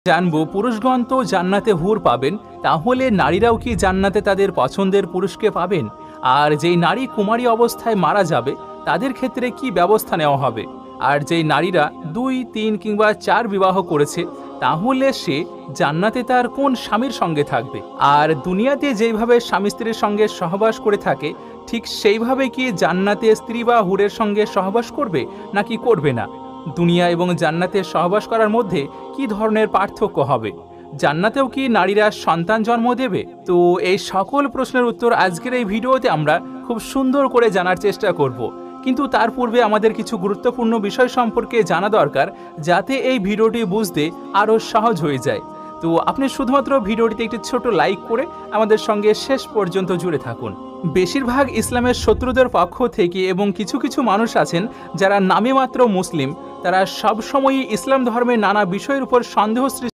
জানবো পুরুষগণ তো জান্নাতে হুর পাবেন, তাহলে নারীরাও কি জান্নাতে তাদের পছন্দের পুরুষকে পাবেন? আর যেই নারী কুমারী অবস্থায় মারা যাবে তাদের ক্ষেত্রে কি ব্যবস্থা নেওয়া হবে? আর যেই নারীরা 2, 3 কিংবা 4 বিবাহ করেছে তাহলে সে জান্নাতে তার কোন স্বামীর সঙ্গে থাকবে? আর দুনিয়াতে যেইভাবে স্বামী স্ত্রীর সঙ্গে সহবাস করে থাকে ঠিক সেইভাবে কি জান্নাতে স্ত্রী বা হুরের সঙ্গে সহবাস করবে নাকি করবে না? দুনিয়া এবং জান্নাতের সহবাস করার মধ্যে কি ধরনের পার্থক্য হবে? জান্নাতেও কি নারীরা সন্তান জন্ম দেবে? তো এই সকল প্রশ্নের উত্তর আজকের এই ভিডিওতে আমরা খুব সুন্দর করে জানার চেষ্টা করব। কিন্তু তার পূর্বে আমাদের কিছু গুরুত্বপূর্ণ বিষয় সম্পর্কে জানা দরকার, যাতে এই ভিডিওটি বুঝতে আরও সহজ হয়ে যায়। তো আপনি শুধুমাত্র ভিডিওটিতে একটি ছোট লাইক করে আমাদের সঙ্গে শেষ পর্যন্ত জুড়ে থাকুন। বেশিরভাগ ইসলামের শত্রুদের পক্ষ থেকে এবং কিছু কিছু মানুষ আছেন যারা নামে মাত্র মুসলিম, তারা সবসময়ই ইসলাম ধর্মের নানা বিষয়ের উপর সন্দেহ সৃষ্টি